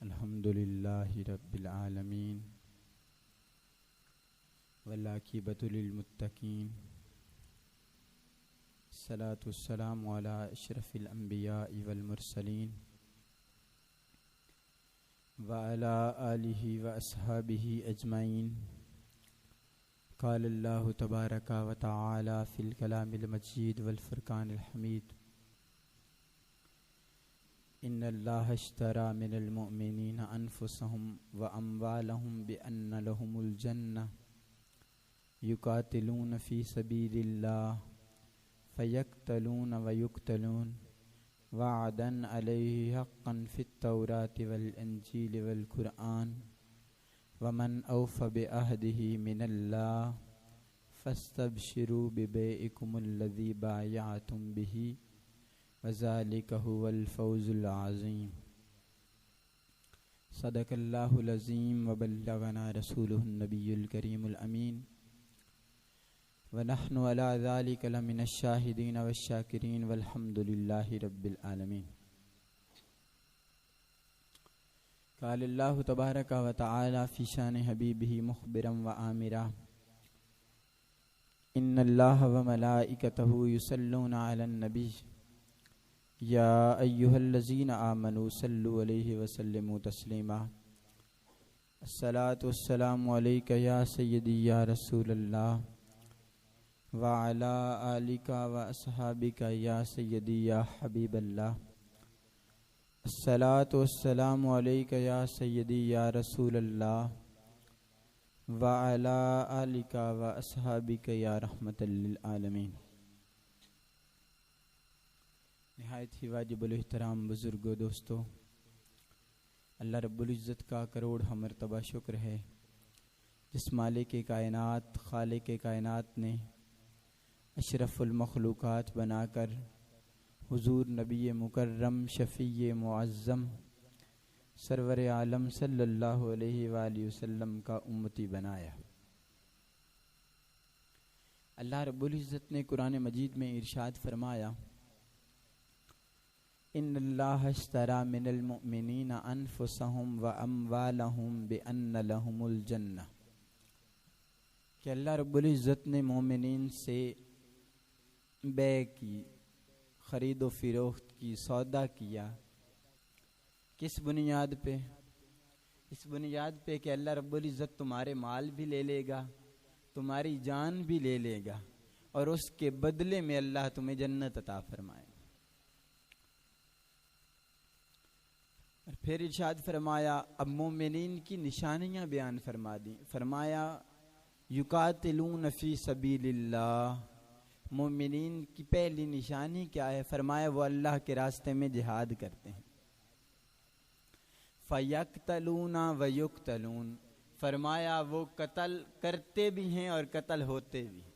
الحمد للہ رب العالمین والعاقبۃ للمتقین الصلاۃ والسلام علی اشرف الانبیاء والمرسلین وعلی آلہ واصحابہ اجمعین. قال اللہ تبارک و تعالی فی الکلام المجید والفرقان الحمید. ان اللہ اشتری من المؤمنین انفسهم واموالهم بان لهم الجنہ یقاتلون فی سبیل اللہ فیقتلون ویقتلون وعدا علیہ حقا فی التوراة والانجیل والقرآن ومن اوف بعہدہ من اللہ فاستبشروا ببیعکم الذی بایعتم بہ وذالک هو الفوز العظیم. صدق اللہ العظیم وبلغنا رسولہ النبی الکریم الامین ونحن علی ذلک لمن الشاہدین والشاکرین والحمد للہ رب العالمین. قال اللہ تبارک و تعالی فی شان حبیبہ مخبرا وآمرا ان اللہ وملائکتہ یصلون علی النبی یا ایہا الذین آمنوا صلوا علیہ وسلموا تسلیما. الصلاۃ والسلام علیک یا سیدی یا رسول اللہ وعلی آلک واصحابک یا سیدی یا حبیب اللہ. الصلاۃ والسلام علیک یا سیدی یا رسول اللہ وعلی آلک واصحابک یا رحمت للعالمین. نہایت ہی واجب الاحترام بزرگو دوستو، اللہ رب العزت کا کروڑ مرتبہ شکر ہے جس مالک کائنات خالق کائنات نے اشرف المخلوقات بنا کر حضور نبی مکرم شفیع معظم سرور عالم صلی اللہ علیہ وآلہ وسلم کا امتی بنایا. اللہ رب العزت نے قرآن مجید میں ارشاد فرمایا ان اللہ اشتری من المؤمنین انفسهم واموالهم بان لهم الجنہ، کہ اللہ رب العزت نے مومنین سے بیع کی، خرید و فروخت کی، سودا کیا. کس بنیاد پہ؟ اس بنیاد پہ کہ اللہ رب العزت تمہارے مال بھی لے لے گا، تمہاری جان بھی لے لے گا، اور اس کے بدلے میں اللہ تمہیں جنت عطا فرمائے. اور پھر ارشاد فرمایا، اب مومنین کی نشانیاں بیان فرما دیں. فرمایا یقاتلون فی سبیل اللہ. مومنین کی پہلی نشانی کیا ہے؟ فرمایا وہ اللہ کے راستے میں جہاد کرتے ہیں. فیقتلون ویقتلون، فرمایا وہ قتل کرتے بھی ہیں اور قتل ہوتے بھی ہیں.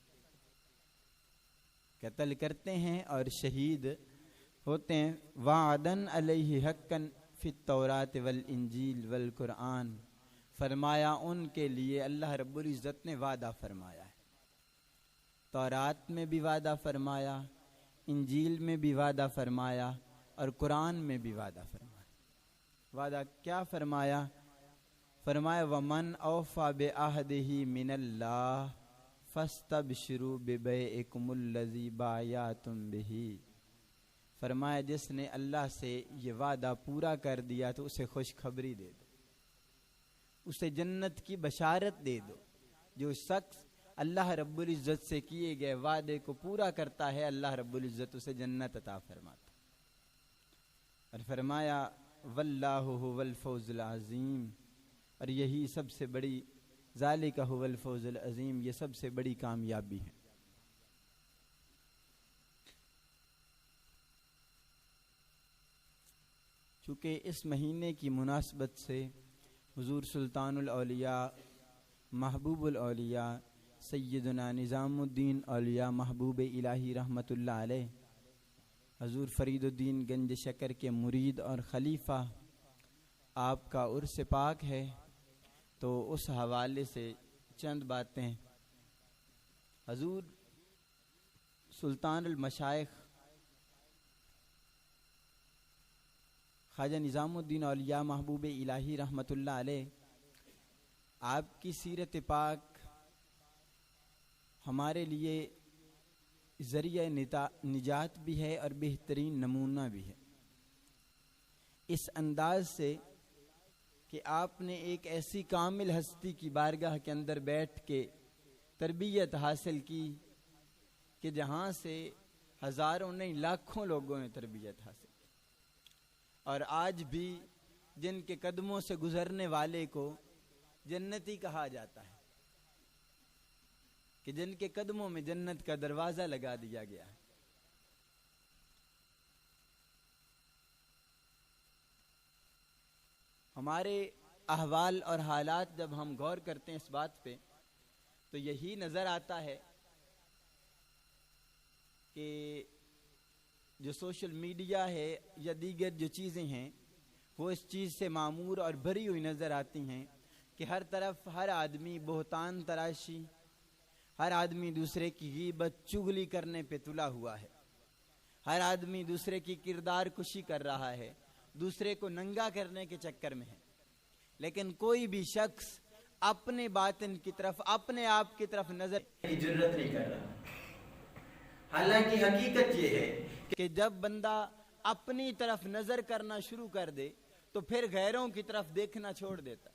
قتل کرتے ہیں اور شہید ہوتے ہیں. وعدا علیہ حقا فی التوراة والانجیل والقرآن، فرمایا ان کے لیے اللہ رب العزت نے وعدہ فرمایا ہے. تورات میں بھی وعدہ فرمایا، انجیل میں بھی وعدہ فرمایا، اور قرآن میں بھی وعدہ فرمایا. وعدہ کیا فرمایا؟ فرمایا ومن اوفی بعہدہ من اللہ فاستبشروا ببیعکم الذی بایعتم بہ. فرمایا جس نے اللہ سے یہ وعدہ پورا کر دیا تو اسے خوشخبری دے دو، اسے جنت کی بشارت دے دو. جو شخص اللہ رب العزت سے کیے گئے وعدے کو پورا کرتا ہے اللہ رب العزت اسے جنت عطا فرماتا. اور فرمایا واللہ هو الفوز العظیم، اور یہی سب سے بڑی، ذالک هو الفوز العظیم، یہ سب سے بڑی کامیابی ہے. چونکہ اس مہینے کی مناسبت سے حضور سلطان الاولیاء محبوب الاولیاء سیدنا نظام الدین اولیاء محبوب الہی رحمت اللہ علیہ حضور فرید الدین گنج شکر کے مرید اور خلیفہ آپ کا عرس پاک ہے، تو اس حوالے سے چند باتیں. حضور سلطان المشائخ خواجہ نظام الدین اولیاء محبوب الہی رحمۃ اللہ علیہ، آپ کی سیرت پاک ہمارے لیے ذریعہ نجات بھی ہے اور بہترین نمونہ بھی ہے، اس انداز سے کہ آپ نے ایک ایسی کامل ہستی کی بارگاہ کے اندر بیٹھ کے تربیت حاصل کی کہ جہاں سے ہزاروں نہیں لاکھوں لوگوں نے تربیت حاصل کی، اور آج بھی جن کے قدموں سے گزرنے والے کو جنتی کہا جاتا ہے، کہ جن کے قدموں میں جنت کا دروازہ لگا دیا گیا ہے۔ ہمارے احوال اور حالات جب ہم غور کرتے ہیں اس بات پہ تو یہی نظر آتا ہے کہ جو سوشل میڈیا ہے یا دیگر جو چیزیں ہیں وہ اس چیز سے معمور اور بھری ہوئی نظر آتی ہیں کہ ہر طرف ہر آدمی بہتان تراشی، ہر آدمی دوسرے کی غیبت چغلی کرنے پہ تلا ہوا ہے، ہر آدمی دوسرے کی کردار کشی کر رہا ہے، دوسرے کو ننگا کرنے کے چکر میں ہے، لیکن کوئی بھی شخص اپنے باطن کی طرف، اپنے آپ کی طرف نظر کی جرت نہیں کر رہا۔ حالانکہ حقیقت یہ ہے کہ جب بندہ اپنی طرف نظر کرنا شروع کر دے تو پھر غیروں کی طرف دیکھنا چھوڑ دیتا۔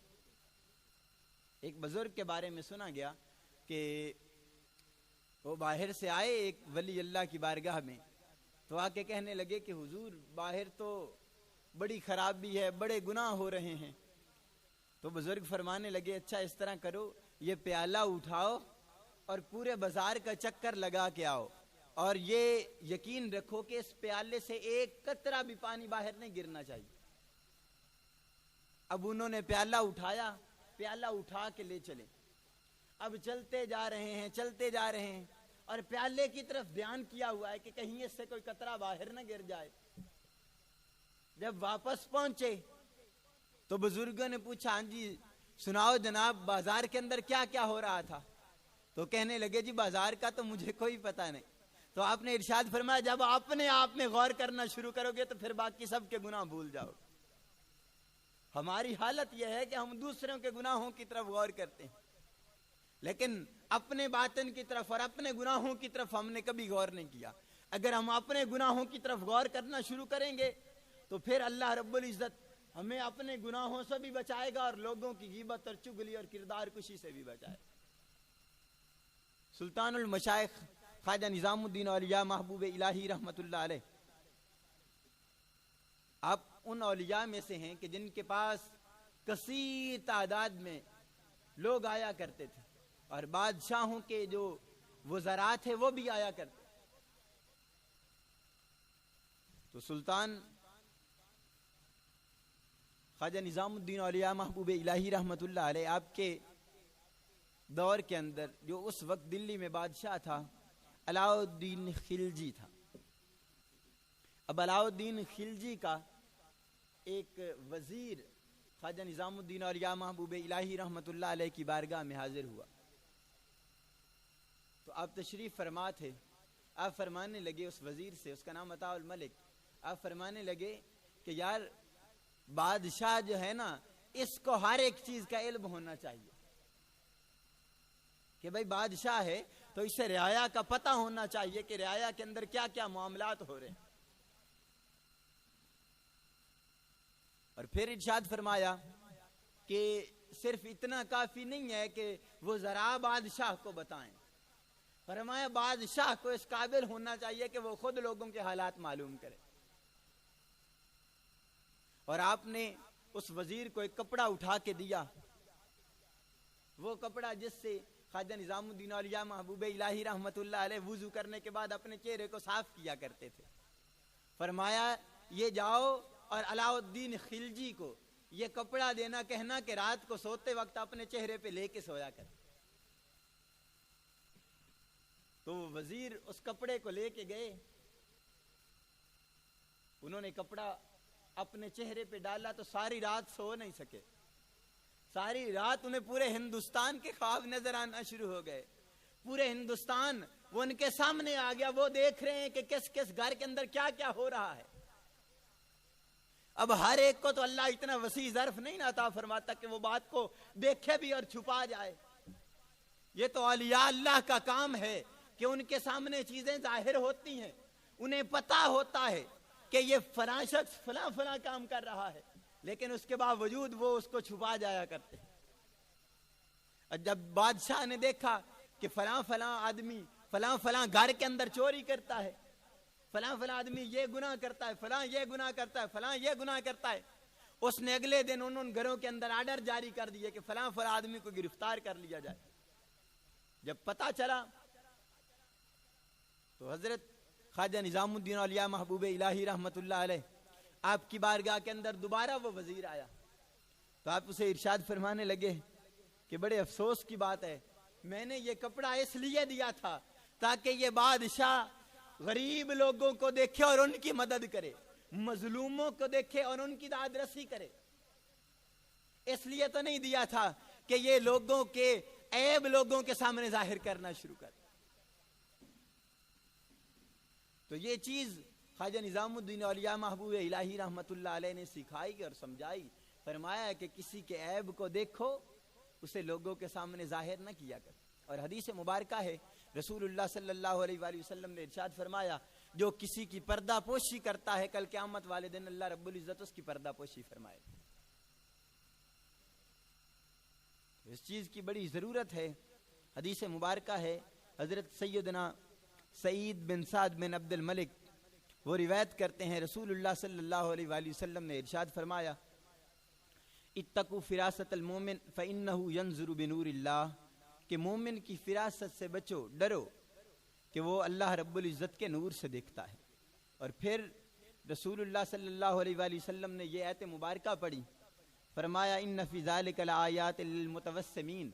ایک بزرگ کے بارے میں سنا گیا کہ وہ باہر سے آئے ایک ولی اللہ کی بارگاہ میں، تو آ کے کہنے لگے کہ حضور باہر تو بڑی خرابی ہے، بڑے گناہ ہو رہے ہیں۔ تو بزرگ فرمانے لگے اچھا اس طرح کرو، یہ پیالہ اٹھاؤ اور پورے بازار کا چکر لگا کے آؤ، اور یہ یقین رکھو کہ اس پیالے سے ایک قطرہ بھی پانی باہر نہیں گرنا چاہیے۔ اب انہوں نے پیالہ اٹھایا، پیالہ اٹھا کے لے چلے، اب چلتے جا رہے ہیں اور پیالے کی طرف دھیان کیا ہوا ہے کہ کہیں اس سے کوئی قطرہ باہر نہ گر جائے۔ جب واپس پہنچے تو بزرگوں نے پوچھا ہاں جی سناؤ جناب بازار کے اندر کیا کیا ہو رہا تھا؟ تو کہنے لگے جی بازار کا تو مجھے کوئی پتہ نہیں۔ تو آپ نے ارشاد فرمایا جب اپنے آپ میں غور کرنا شروع کرو گے تو پھر باقی سب کے گناہ بھول جاؤ۔ ہماری حالت یہ ہے کہ ہم دوسروں کے گناہوں کی طرف غور کرتے ہیں، لیکن اپنے باطن کی طرف اور اپنے گناہوں کی طرف ہم نے کبھی غور نہیں کیا۔ اگر ہم اپنے گناہوں کی طرف غور کرنا شروع کریں گے تو پھر اللہ رب العزت ہمیں اپنے گناہوں سے بھی بچائے گا اور لوگوں کی غیبت اور چغلی اور کردار کشی سے بھی بچائے گا۔ سلطان المشائخ خواجہ نظام الدین اولیاء محبوب الہی رحمۃ اللہ علیہ، آپ ان اولیاء میں سے ہیں کہ جن کے پاس کثیر تعداد میں لوگ آیا کرتے تھے، اور بادشاہوں کے جو وزراء تھے وہ بھی آیا کرتے۔ تو سلطان خواجہ نظام الدین اولیاء محبوب الہی رحمۃ اللہ علیہ آپ کے دور کے اندر جو اس وقت دلی میں بادشاہ تھا علاء الدین خلجی تھا۔ اب علاء الدین خلجی کا ایک وزیر خواجہ نظام الدین اولیاء محبوب الہی رحمۃ اللہ علیہ کی بارگاہ میں حاضر ہوا، تو آپ تشریف فرما تھے۔ آپ فرمانے لگے اس وزیر سے، اس کا نام عطاء الملک، آپ فرمانے لگے کہ یار بادشاہ جو ہے نا اس کو ہر ایک چیز کا علم ہونا چاہیے، کہ بھائی بادشاہ ہے تو اسے رعایا کا پتہ ہونا چاہیے کہ رعایا کے اندر کیا کیا معاملات ہو رہے ہیں۔ اور پھر ارشاد فرمایا کہ صرف اتنا کافی نہیں ہے کہ وہ ذرا بادشاہ کو بتائیں، فرمایا بادشاہ کو اس قابل ہونا چاہیے کہ وہ خود لوگوں کے حالات معلوم کرے۔ اور آپ نے اس وزیر کو ایک کپڑا اٹھا کے دیا، وہ کپڑا جس سے خواجہ نظام الدین اولیاء محبوب الہی رحمت اللہ علیہ وضو کرنے کے بعد اپنے چہرے کو صاف کیا کرتے تھے۔ فرمایا یہ جاؤ اور علاء الدین خلجی کو یہ کپڑا دینا، کہنا کہ رات کو سوتے وقت اپنے چہرے پہ لے کے سویا کر۔ تو وہ وزیر اس کپڑے کو لے کے گئے، انہوں نے کپڑا اپنے چہرے پہ ڈالا تو ساری رات سو نہیں سکے۔ ساری رات انہیں پورے ہندوستان کے خواب نظر آنا شروع ہو گئے۔ پورے ہندوستان وہ ان کے سامنے آ گیا، وہ دیکھ رہے ہیں کہ کس کس گھر کے اندر کیا کیا ہو رہا ہے۔ اب ہر ایک کو تو اللہ اتنا وسیع ظرف نہیں نہ عطا فرماتا کہ وہ بات کو دیکھے بھی اور چھپا جائے. یہ تو اولیاء اللہ کا کام ہے کہ ان کے سامنے چیزیں ظاہر ہوتی ہیں, انہیں پتا ہوتا ہے کہ یہ فلاں شخص فلاں فلاں کام کر رہا ہے, لیکن اس کے باوجود وہ اس کو چھپا جایا کرتے. اور جب بادشاہ نے دیکھا کہ فلاں فلاں آدمی فلاں فلاں گھر کے اندر چوری کرتا ہے, فلاں فلاں آدمی یہ گناہ کرتا ہے, فلاں یہ گناہ کرتا ہے, فلاں یہ گناہ کرتا ہے, اس نے اگلے دن ان گھروں کے اندر آرڈر جاری کر دیے کہ فلاں فلاں آدمی کو گرفتار کر لیا جائے. جب پتا چلا تو حضرت خواجہ نظام الدین اولیاء محبوب الہی رحمت اللہ علیہ آپ کی بارگاہ کے اندر دوبارہ وہ وزیر آیا تو آپ اسے ارشاد فرمانے لگے کہ بڑے افسوس کی بات ہے, میں نے یہ کپڑا اس لیے دیا تھا تاکہ یہ بادشاہ غریب لوگوں کو دیکھے اور ان کی مدد کرے, مظلوموں کو دیکھے اور ان کی داد رسی کرے. اس لیے تو نہیں دیا تھا کہ یہ لوگوں کے عیب لوگوں کے سامنے ظاہر کرنا شروع کر. تو یہ چیز خواجہ نظام الدین اولیاء محبوب الہی رحمت اللہ علیہ نے سکھائی اور سمجھائی. فرمایا کہ کسی کے عیب کو دیکھو, اسے لوگوں کے سامنے ظاہر نہ کیا کر. اور حدیث مبارکہ ہے, رسول اللہ صلی اللہ علیہ وآلہ وسلم نے ارشاد فرمایا, جو کسی کی پردہ پوشی کرتا ہے کل قیامت والے دن اللہ رب العزت اس کی پردہ پوشی فرمائے. اس چیز کی بڑی ضرورت ہے. حدیث مبارکہ ہے, حضرت سیدنا سعید بن سعد بن عبد الملک وہ روایت کرتے ہیں, رسول اللہ صلی اللہ علیہ وآلہ وسلم نے ارشاد فرمایا, اتقوا فراست المومن فإنه ينظر بنور اللہ, کہ مومن کی فراست سے بچو, ڈرو کہ وہ اللہ رب العزت کے نور سے دیکھتا ہے. اور پھر رسول اللہ صلی اللہ علیہ وآلہ وسلم نے یہ آیت مبارکہ پڑھی, فرمایا ان فی ذلک لآیات للمتوسمین,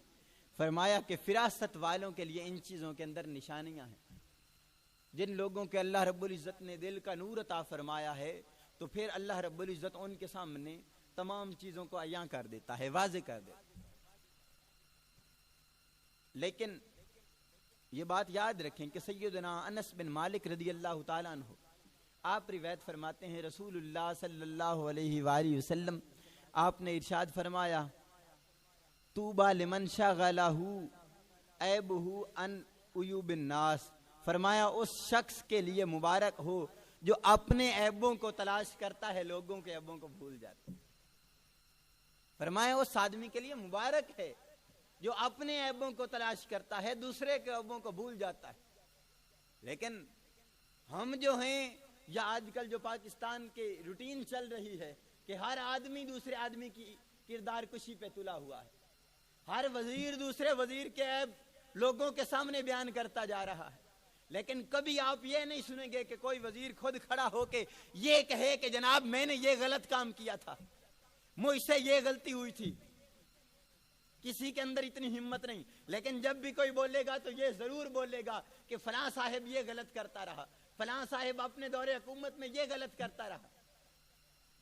فرمایا کہ فراست والوں کے لیے ان چیزوں کے اندر نشانیاں ہیں. جن لوگوں کے اللہ رب العزت نے دل کا نور عطا فرمایا ہے تو پھر اللہ رب العزت ان کے سامنے تمام چیزوں کو عیاں کر دیتا ہے, واضح کر دیتا ہے. لیکن یہ بات یاد رکھیں کہ سیدنا انس بن مالک رضی اللہ تعالیٰ عنہ آپ روایت فرماتے ہیں, رسول اللہ صلی اللہ علیہ وآلہ وسلم آپ نے ارشاد فرمایا, طوبى لمن شغلہ عیبہ عن عیوب الناس, فرمایا اس شخص کے لیے مبارک ہو جو اپنے عیبوں کو تلاش کرتا ہے, لوگوں کے عیبوں کو بھول جاتا ہے. فرمایا اس آدمی کے لیے مبارک ہے جو اپنے عیبوں کو تلاش کرتا ہے, دوسرے کے عیبوں کو بھول جاتا ہے. لیکن ہم جو ہیں, یا آج کل جو پاکستان کے روٹین چل رہی ہے کہ ہر آدمی دوسرے آدمی کی کردار کشی پہ تلا ہوا ہے, ہر وزیر دوسرے وزیر کے عیب لوگوں کے سامنے بیان کرتا جا رہا ہے. لیکن کبھی آپ یہ نہیں سنیں گے کہ کوئی وزیر خود کھڑا ہو کے یہ کہے کہ جناب میں نے یہ غلط کام کیا تھا, مجھ سے یہ غلطی ہوئی تھی. کسی کے اندر اتنی ہمت نہیں. لیکن جب بھی کوئی بولے گا تو یہ ضرور بولے گا کہ فلاں صاحب یہ غلط کرتا رہا, فلاں صاحب اپنے دور حکومت میں یہ غلط کرتا رہا.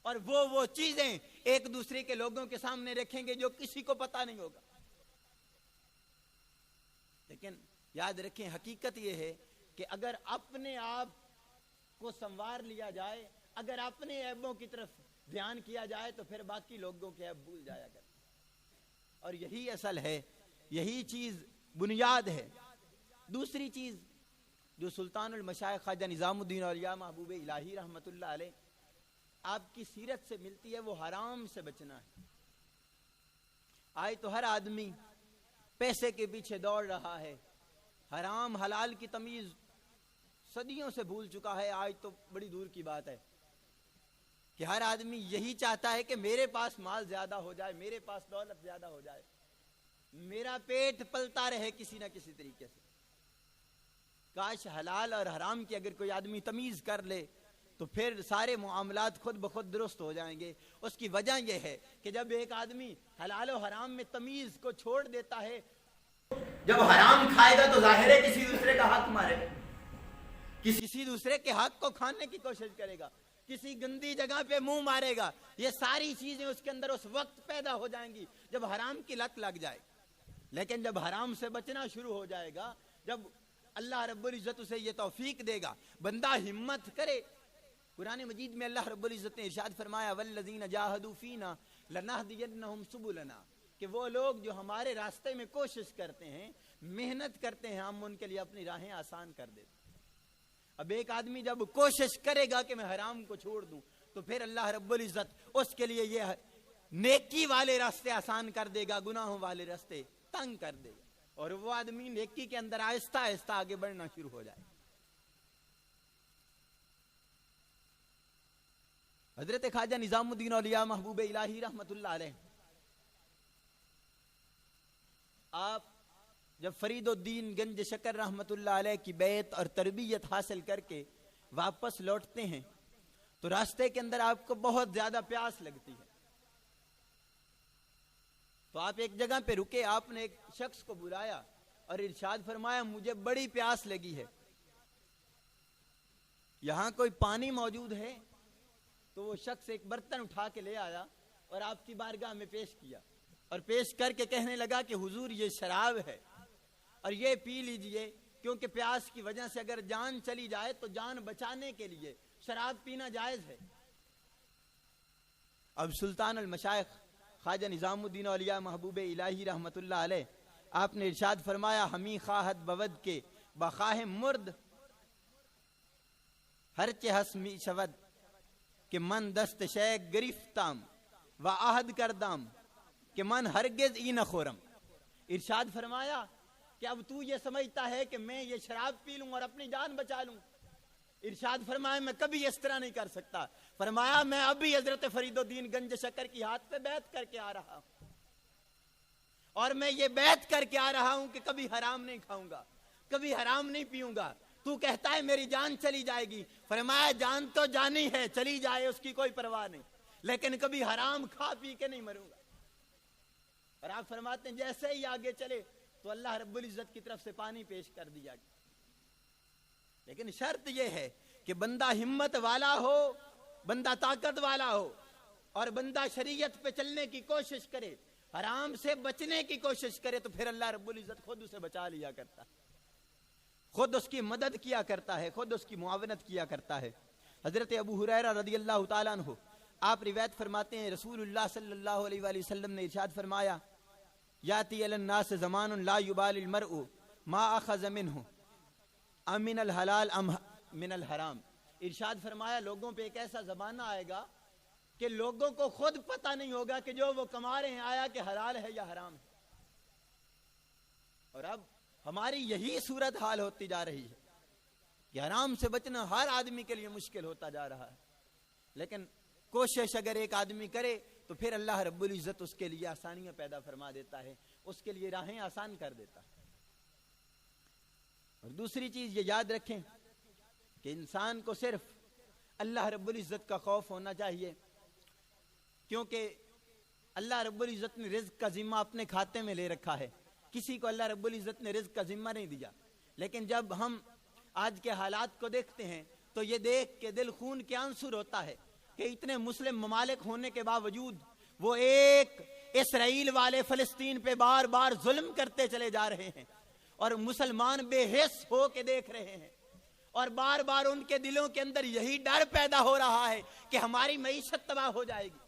اور وہ چیزیں ایک دوسرے کے لوگوں کے سامنے رکھیں گے جو کسی کو پتا نہیں ہوگا. لیکن یاد رکھیں, حقیقت یہ ہے کہ اگر اپنے آپ کو سنوار لیا جائے, اگر اپنے عیبوں کی طرف دھیان کیا جائے تو پھر باقی لوگوں کے عیب بھول جایا کرتے. اور یہی اصل ہے, یہی چیز بنیاد ہے. دوسری چیز جو سلطان المشائخ خواجہ نظام الدین اولیاء محبوب الہی رحمت اللہ علیہ آپ کی سیرت سے ملتی ہے, وہ حرام سے بچنا ہے. آج تو ہر آدمی پیسے کے پیچھے دوڑ رہا ہے, حرام حلال کی تمیز صدیوں سے بھول چکا ہے. آج تو بڑی دور کی بات ہے کہ ہر آدمی یہی چاہتا ہے کہ میرے پاس مال زیادہ ہو جائے, میرے پاس دولت زیادہ ہو جائے, میرا پیٹ پلتا رہے کسی نہ کسی طریقے سے. کاش حلال اور حرام کی اگر کوئی آدمی تمیز کر لے تو پھر سارے معاملات خود بخود درست ہو جائیں گے. اس کی وجہ یہ ہے کہ جب ایک آدمی حلال و حرام میں تمیز کو چھوڑ دیتا ہے, جب حرام کھائے گا تو ظاہر ہے کسی دوسرے کا حق مارے, کسی دوسرے کے حق کو کھانے کی کوشش کرے گا, کسی گندی جگہ پہ منہ مارے گا. یہ ساری چیزیں اس کے اندر اس وقت پیدا ہو جائیں گی جب حرام کی لت لگ جائے. لیکن جب حرام سے بچنا شروع ہو جائے گا, جب اللہ رب العزت اسے یہ توفیق دے گا, بندہ ہمت کرے قرآن مجید میں اللہ رب العزت نے ارشاد فرمایا والذین جاہدوا فینا لنہدینہم سبلنا، کہ وہ لوگ جو ہمارے راستے میں کوشش کرتے ہیں، محنت کرتے ہیں، ہم ان کے لیے اپنی راہیں آسان کر دیتے ہیں۔ اب ایک آدمی جب کوشش کرے گا کہ میں حرام کو چھوڑ دوں تو پھر اللہ رب العزت اس کے لیے یہ نیکی والے راستے آسان کر دے گا، گناہوں والے راستے تنگ کر دے گا، اور وہ آدمی نیکی کے اندر آہستہ آہستہ آگے بڑھنا شروع ہو جائے۔ حضرت خواجہ نظام الدین اولیاء محبوب الہی رحمت اللہ علیہ، آپ جب فرید الدین گنج شکر رحمت اللہ علیہ کی بیعت اور تربیت حاصل کر کے واپس لوٹتے ہیں تو راستے کے اندر آپ کو بہت زیادہ پیاس لگتی ہے، تو آپ ایک جگہ پہ رکے، آپ نے ایک شخص کو بلایا اور ارشاد فرمایا مجھے بڑی پیاس لگی ہے، یہاں کوئی پانی موجود ہے؟ تو وہ شخص ایک برتن اٹھا کے لے آیا اور آپ کی بارگاہ میں پیش کیا، اور پیش کر کے کہنے لگا کہ حضور یہ شراب ہے اور یہ پی لیجئے، کیونکہ پیاس کی وجہ سے اگر جان چلی جائے تو جان بچانے کے لیے شراب پینا جائز ہے۔ اب سلطان المشائخ خواجہ نظام الدین اولیاء محبوب الہی رحمت اللہ علیہ، آپ نے ارشاد فرمایا ہمی خواہد بود کے بخواہ مرد ہر چہ ہسمی شود کہ من دست شیک گرفتام و عہد کردام کہ من ہرگز ای نہ خورم۔ ارشاد فرمایا کہ اب تو یہ سمجھتا ہے کہ میں یہ شراب پی لوں اور اپنی جان بچا لوں؟ ارشاد فرمایا میں کبھی اس طرح نہیں کر سکتا۔ فرمایا میں ابھی حضرت فرید الدین گنج شکر کی ہاتھ پہ بیعت کر کے آ رہا ہوں، اور میں یہ بیعت کر کے آ رہا ہوں کہ کبھی حرام نہیں کھاؤں گا، کبھی حرام نہیں پیوں گا۔ تو کہتا ہے میری جان چلی جائے گی، فرمایا جان تو جانی ہے، چلی جائے اس کی کوئی پرواہ نہیں، لیکن کبھی حرام کھا پی کے نہیں مروں گا۔ اور آپ فرماتے ہیں جیسے ہی آگے چلے تو اللہ رب العزت کی طرف سے پانی پیش کر دیا گیا، لیکن شرط یہ ہے کہ بندہ ہمت والا ہو، بندہ طاقت والا ہو، اور بندہ شریعت پہ چلنے کی کوشش کرے، حرام سے بچنے کی کوشش کرے، تو پھر اللہ رب العزت خود اسے بچا لیا کرتا ہے، خود اس کی مدد کیا کرتا ہے، خود اس کی معاونت کیا کرتا ہے۔ حضرت ابو ہریرہ رضی اللہ تعالیٰ عنہ آپ روایت فرماتے ہیں رسول اللہ صلی اللہ علیہ وآلہ وسلم نے ارشاد فرمایا یاتی علی الناس زمان لا یبال المرء ما اخذ منہ امن الحلال ام من الحرام۔ ارشاد فرمایا لوگوں پہ ایک ایسا زمانہ آئے گا کہ لوگوں کو خود پتہ نہیں ہوگا کہ جو وہ کما رہے ہیں آیا کہ حلال ہے یا حرام ہے۔ اور اب ہماری یہی صورت حال ہوتی جا رہی ہے کہ حرام سے بچنا ہر آدمی کے لیے مشکل ہوتا جا رہا ہے، لیکن کوشش اگر ایک آدمی کرے تو پھر اللہ رب العزت اس کے لیے آسانیاں پیدا فرما دیتا ہے، اس کے لیے راہیں آسان کر دیتا ہے۔ اور دوسری چیز یہ یاد رکھیں کہ انسان کو صرف اللہ رب العزت کا خوف ہونا چاہیے، کیونکہ اللہ رب العزت نے رزق کا ذمہ اپنے کھاتے میں لے رکھا ہے، کسی کو اللہ رب العزت نے رزق کا ذمہ نہیں دیا۔ لیکن جب ہم آج کے حالات کو دیکھتے ہیں تو یہ دیکھ کے دل خون کے آنسو ہوتا ہے کہ اتنے مسلم ممالک ہونے کے باوجود وہ ایک اسرائیل والے فلسطین پہ بار بار ظلم کرتے چلے جا رہے ہیں، اور مسلمان بے حس ہو کے دیکھ رہے ہیں، اور بار بار ان کے دلوں کے اندر یہی ڈر پیدا ہو رہا ہے کہ ہماری معیشت تباہ ہو جائے گی،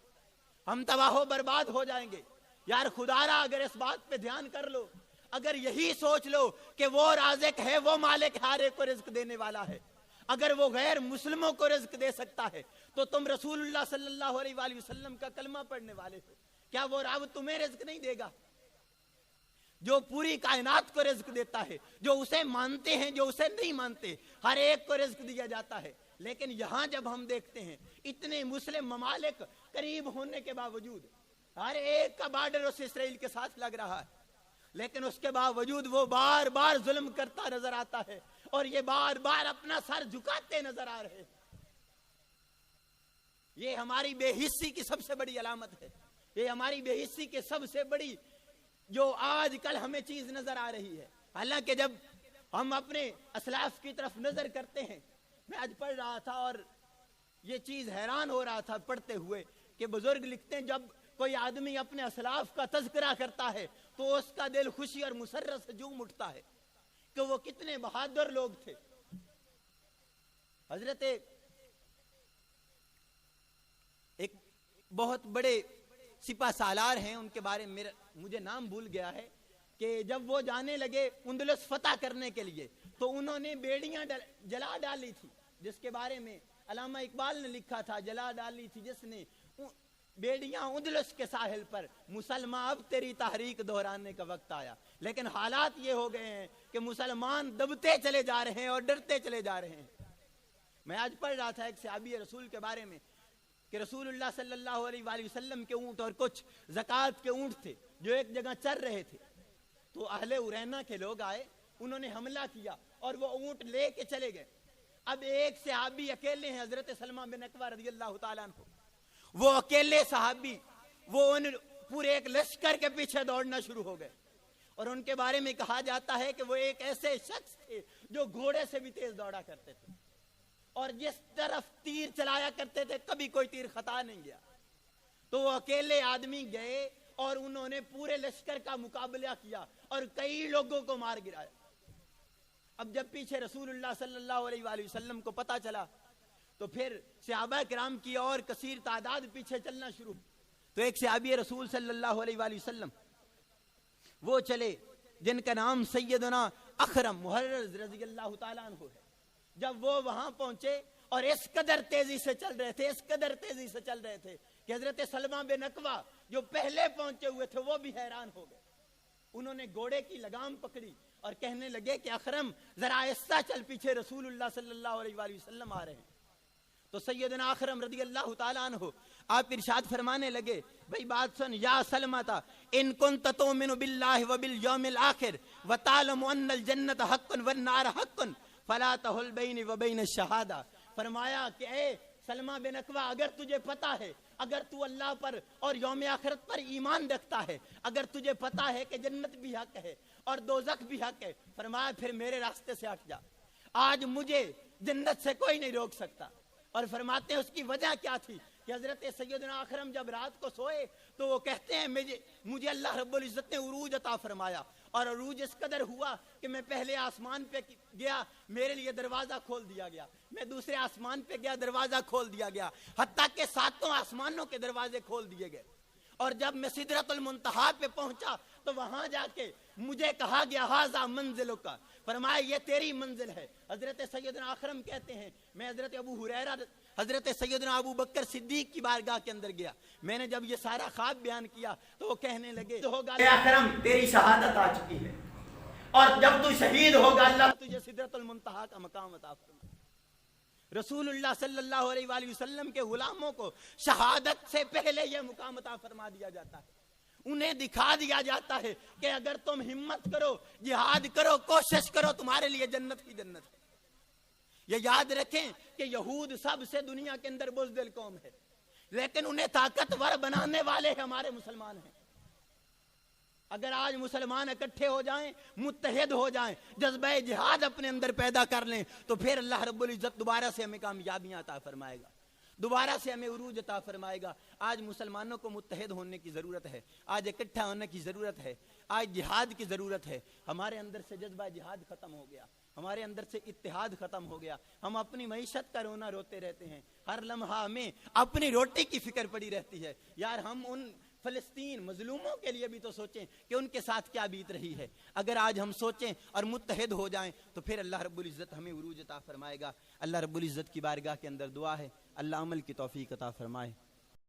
ہم تباہ و برباد ہو جائیں گے۔ یار خدا را اگر اس بات پہ دھیان کر لو، اگر یہی سوچ لو کہ وہ رازق ہے، وہ مالک ہر ایک کو رزق دینے والا ہے، اگر وہ غیر مسلموں کو رزق دے سکتا ہے تو تم رسول اللہ صلی اللہ علیہ وآلہ وسلم کا کلمہ پڑھنے والے ہو، کیا وہ رب تمہیں رزق نہیں دے گا؟ جو پوری کائنات کو رزق دیتا ہے، جو اسے مانتے ہیں جو اسے نہیں مانتے، ہر ایک کو رزق دیا جاتا ہے۔ لیکن یہاں جب ہم دیکھتے ہیں اتنے مسلم ممالک قریب ہونے کے باوجود ہر ایک کا بارڈر اس اسرائیل کے ساتھ لگ رہا ہے، لیکن اس کے باوجود وہ بار بار ظلم کرتا نظر آتا ہے، اور یہ بار بار اپنا سر جھکاتے نظر آ رہے ہیں۔ یہ ہماری بے حسی کی سب سے بڑی علامت ہے، یہ ہماری بے حسی کے سب سے بڑی جو آج کل ہمیں چیز نظر آ رہی ہے۔ حالانکہ جب ہم اپنے اسلاف کی طرف نظر کرتے ہیں، میں آج پڑھ رہا تھا اور یہ چیز حیران ہو رہا تھا پڑھتے ہوئے کہ بزرگ لکھتے ہیں جب کوئی آدمی اپنے اسلاف کا تذکرہ کرتا ہے تو اس کا دل خوشی اور مسرت سے جھوم اٹھتا ہے کہ وہ کتنے بہادر لوگ تھے۔ حضرت ایک بہت بڑے سپہ سالار ہیں، ان کے بارے میں مجھے نام بھول گیا ہے، کہ جب وہ جانے لگے اندلس فتح کرنے کے لیے تو انہوں نے بیڑیاں جلا ڈالی تھی، جس کے بارے میں علامہ اقبال نے لکھا تھا، جلا ڈالی تھی جس نے بیڑیاں اندلس کے ساحل پر، مسلمان اب تیری تحریک دہرانے کا وقت آیا۔ لیکن حالات یہ ہو گئے ہیں کہ مسلمان دبتے چلے جا رہے ہیں اور ڈرتے چلے جا رہے ہیں۔ میں آج پڑھ رہا تھا ایک صحابی رسول کے بارے میں کہ رسول اللہ صلی اللہ علیہ وآلہ وسلم کے اونٹ اور کچھ زکوٰۃ کے اونٹ تھے جو ایک جگہ چر رہے تھے، تو اہل ارینا کے لوگ آئے، انہوں نے حملہ کیا اور وہ اونٹ لے کے چلے گئے۔ اب ایک صحابی اکیلے ہیں، حضرت سلمہ بن اکوع رضی اللہ تعالیٰ عنہ، وہ اکیلے صحابی وہ ان پورے ایک لشکر کے پیچھے دوڑنا شروع ہو گئے، اور ان کے بارے میں کہا جاتا ہے کہ وہ ایک ایسے شخص تھے جو گھوڑے سے بھی تیز دوڑا کرتے تھے، اور جس طرف تیر چلایا کرتے تھے کبھی کوئی تیر خطا نہیں گیا۔ تو وہ اکیلے آدمی گئے اور انہوں نے پورے لشکر کا مقابلہ کیا اور کئی لوگوں کو مار گرایا۔ اب جب پیچھے رسول اللہ صلی اللہ علیہ وآلہ وسلم کو پتا چلا تو پھر صحابہ کرام کی اور کثیر تعداد پیچھے چلنا شروع، تو ایک صحابی رسول صلی اللہ علیہ وآلہ وسلم وہ چلے جن کا نام سیدنا اخرم محرز رضی اللہ تعالیٰ عنہ ہے۔ جب وہ وہاں پہنچے اور اس قدر تیزی سے چل رہے تھے، اس قدر تیزی سے چل رہے تھے کہ حضرت سلمہ بن اکوع جو پہلے پہنچے ہوئے تھے وہ بھی حیران ہو گئے۔ انہوں نے گھوڑے کی لگام پکڑی اور کہنے لگے کہ اخرم ذرا آہستہ چل، پیچھے رسول اللہ صلی اللہ علیہ وآلہ وسلم آ رہے ہیں۔ تو سیدنا اخرم رضی اللہ تعالیٰ عنہ آپ ارشاد فرمانے لگے، بھئی بات سن، یا سلمتا ان کنت تؤمن باللہ وبالیوم الآخر وتعلم ان الجنت حق والنار حق فلا تحل بینی وبین الشہادہ۔ فرمایا کہ اے سلمہ بن اکوع، اگر تجھے پتا ہے، اگر تو اللہ پر اور یوم آخرت پر ایمان رکھتا ہے، اگر تجھے پتا ہے کہ جنت بھی حق ہے اور دوزخ بھی حق ہے، فرمایا پھر میرے راستے سے ہٹ جا، آج مجھے جنت سے کوئی نہیں روک سکتا۔ اور فرماتے ہیں اس کی وجہ کیا تھی کہ حضرت سیدنا اخرم جب رات کو سوئے تو وہ کہتے ہیں مجھے اللہ رب العزت نے عروج عطا فرمایا، اور عروج اس قدر ہوا کہ میں پہلے آسمان پہ گیا، میرے لیے دروازہ کھول دیا گیا، میں دوسرے آسمان پہ گیا، دروازہ کھول دیا گیا، حتیٰ کہ 7 آسمانوں کے دروازے کھول دیے گئے۔ اور جب میں سدرۃ المنتہا پہ پہنچا تو وہاں جا کے مجھے کہا گیا ھذا منزلک، فرمایا یہ تیری منزل ہے۔ حضرت سیدنا اخرم کہتے ہیں میں حضرت ابو ہریرہ، حضرت سیدنا ابو بکر صدیق کی بارگاہ کے اندر گیا، میں نے جب یہ سارا خواب بیان کیا تو وہ کہنے لگے اے اکرم تیری شہادت آ چکی ہے، اور جب تو شہید ہوگا اللہ تجھے سدرۃ المنتہا کا مقام عطا فرمائے۔ رسول اللہ صلی اللہ علیہ وآلہ وسلم کے غلاموں کو شہادت سے پہلے یہ مقام عطا فرما دیا جاتا ہے، انہیں دکھا دیا جاتا ہے کہ اگر تم ہمت کرو، جہاد کرو، کوشش کرو، تمہارے لیے جنت ہی جنت ہے۔ یہ یاد رکھیں کہ یہود سب سے دنیا کے اندر بزدل قوم ہے، لیکن انہیں طاقتور بنانے والے ہمارے مسلمان ہیں۔ اگر آج مسلمان اکٹھے ہو جائیں، متحد ہو جائیں، جذبہ جہاد اپنے اندر پیدا کر لیں، تو پھر اللہ رب العزت دوبارہ سے ہمیں کامیابیاں عطا فرمائے گا، دوبارہ سے ہمیں عروج عطا فرمائے گا۔ آج مسلمانوں کو متحد ہونے کی ضرورت ہے، آج اکٹھا ہونے کی ضرورت ہے، آج جہاد کی ضرورت ہے۔ ہمارے اندر سے جذبہ جہاد ختم ہو گیا، ہمارے اندر سے اتحاد ختم ہو گیا، ہم اپنی معیشت کا رونا روتے رہتے ہیں، ہر لمحہ ہمیں اپنی روٹی کی فکر پڑی رہتی ہے۔ یار ہم ان فلسطین مظلوموں کے لیے بھی تو سوچیں کہ ان کے ساتھ کیا بیت رہی ہے۔ اگر آج ہم سوچیں اور متحد ہو جائیں تو پھر اللہ رب العزت ہمیں عروج عطا فرمائے گا۔ اللہ رب العزت کی بارگاہ کے اندر دعا ہے اللہ عمل کی توفیق عطا فرمائے۔